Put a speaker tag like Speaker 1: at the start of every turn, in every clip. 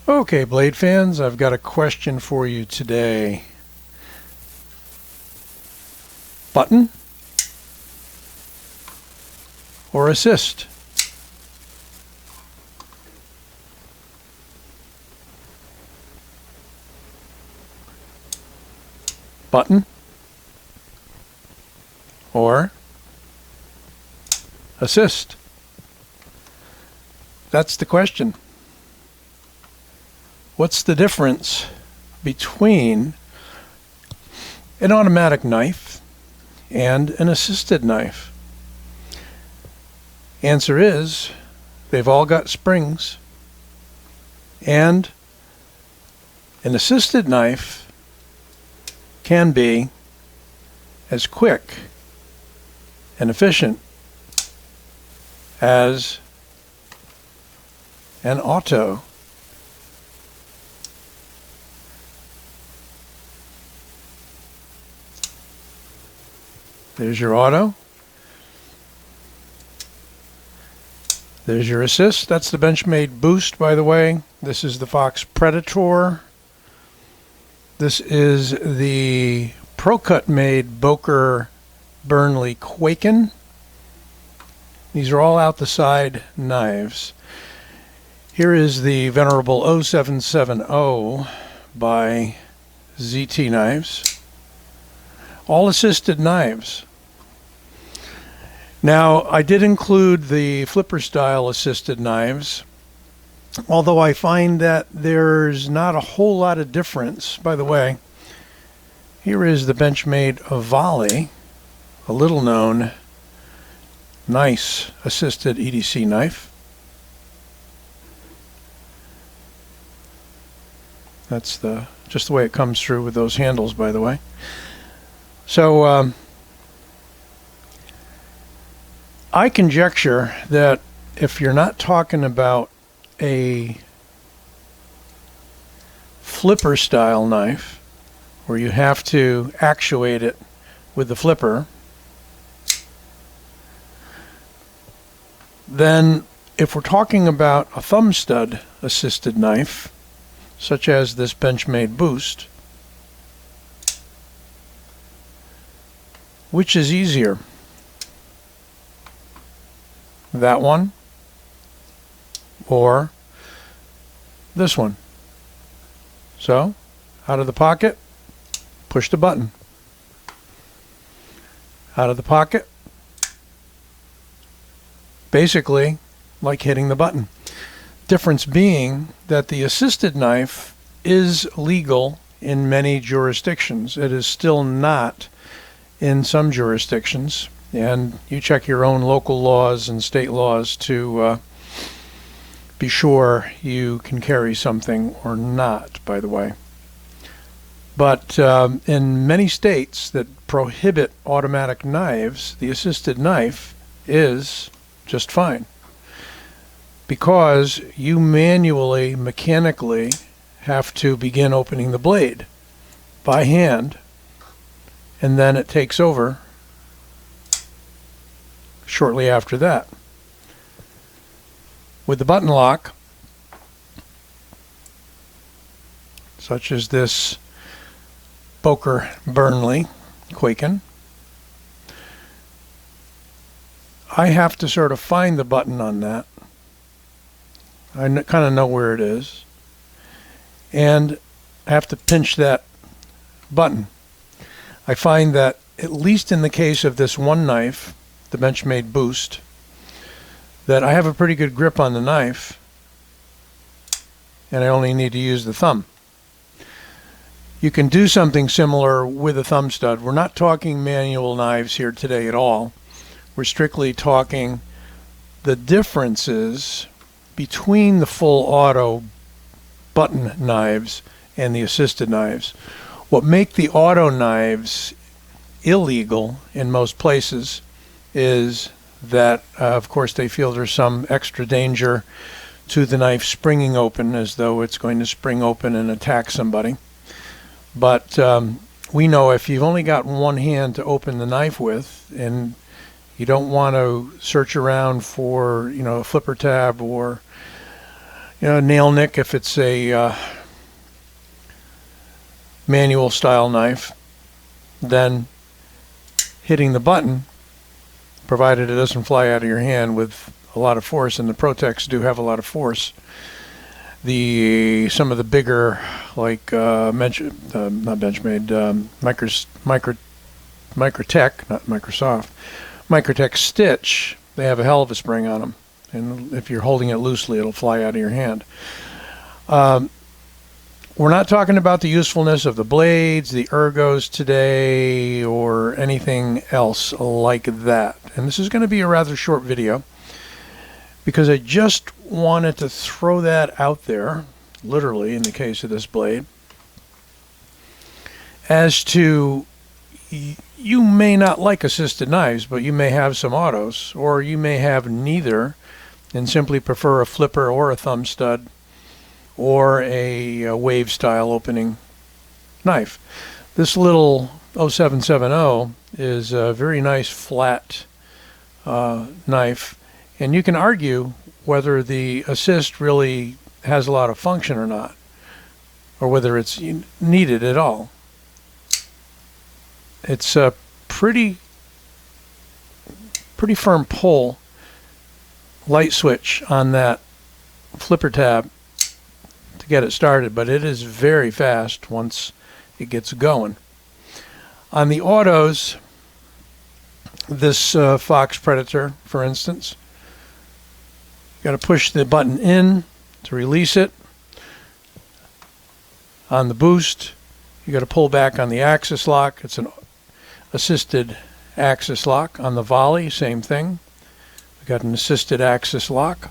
Speaker 1: Okay, Blade fans, I've got a question for you today. Button or assist? Button or assist? That's the question. What's the difference between an automatic knife and an assisted knife? Answer is, they've all got springs, and an assisted knife can be as quick and efficient as an auto. There's your auto. There's your assist. That's the Benchmade Boost, by the way. This is the Fox Predator. This is the ProCut made Boker Burnley Quaken. These are all out the side knives. Here is the venerable 0770 by ZT Knives. All assisted knives. Now, I did include the flipper style assisted knives, although I find that there's not a whole lot of difference. By the way, here is the Benchmade Volley, a little known nice assisted EDC knife. That's just the way it comes through with those handles, by the way. So I conjecture that if you're not talking about a flipper style knife where you have to actuate it with the flipper, then if we're talking about a thumb stud assisted knife, such as this Benchmade Boost, which is easier? That one or this one? So, out of the pocket, push the button. Out of the pocket, basically like hitting the button. Difference being that the assisted knife is legal in many jurisdictions. It is still not in some jurisdictions, and you check your own local laws and state laws to be sure you can carry something or not, by the way. But in many states that prohibit automatic knives, the assisted knife is just fine, because you manually, mechanically have to begin opening the blade by hand, and then it takes over shortly after that. With the button lock, such as this Boker Burnley Quaken, I have to sort of find the button on that. I kind of know where it is, and I have to pinch that button. I find that, at least in the case of this one knife, the Benchmade Boost, that I have a pretty good grip on the knife, and I only need to use the thumb. You can do something similar with a thumb stud. We're not talking manual knives here today at all. We're strictly talking the differences between the full auto button knives and the assisted knives. What make the auto knives illegal in most places is that, of course, they feel there's some extra danger to the knife springing open, as though it's going to spring open and attack somebody. But we know if you've only got one hand to open the knife with, and you don't want to search around for, a flipper tab or, nail nick if it's a manual style knife, then hitting the button, provided it doesn't fly out of your hand with a lot of force, and the Protex do have a lot of force. Some of the bigger, like not Benchmade, Microtech, not Microsoft, Microtech Stitch, they have a hell of a spring on them, and if you're holding it loosely, it'll fly out of your hand. We're not talking about the usefulness of the blades, the ergos today, or anything else like that. And this is going to be a rather short video, because I just wanted to throw that out there, literally in the case of this blade, as to, you may not like assisted knives, but you may have some autos, or you may have neither and simply prefer a flipper or a thumb stud or a wave style opening knife. This little 0770 is a very nice flat knife, and you can argue whether the assist really has a lot of function or not, or whether it's needed at all. It's a pretty firm pull, light switch on that flipper tab to get it started, but it is very fast once it gets going. On the autos, this Fox Predator, for instance, you got to push the button in to release it. On the boost, you got to pull back on the axis lock. It's an assisted axis lock. On the volley, same thing. We got an assisted axis lock.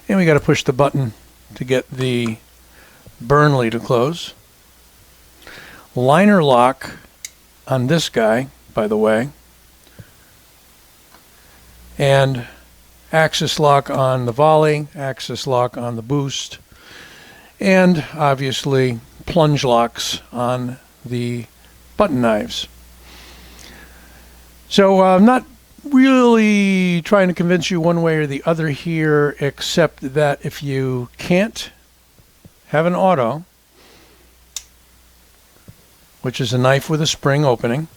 Speaker 1: And we got to push the button to get the Burnley to close. Liner lock on this guy, by the way, and axis lock on the volley, axis lock on the boost, and obviously plunge locks on the button knives. So I'm not really trying to convince you one way or the other here, except that if you can't have an auto, which is a knife with a spring opening,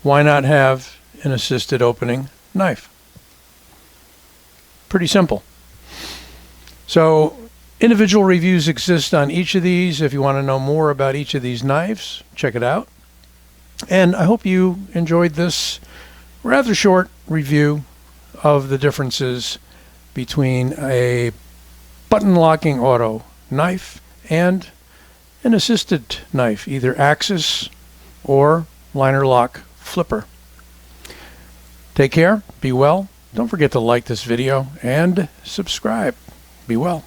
Speaker 1: why not have an assisted opening knife? Pretty simple. So individual reviews exist on each of these. If you want to know more about each of these knives, check it out. And I hope you enjoyed this rather short review of the differences between a button locking auto knife and an assisted knife, either axis or liner lock flipper. Take care, be well. Don't forget to like this video and subscribe. Be well.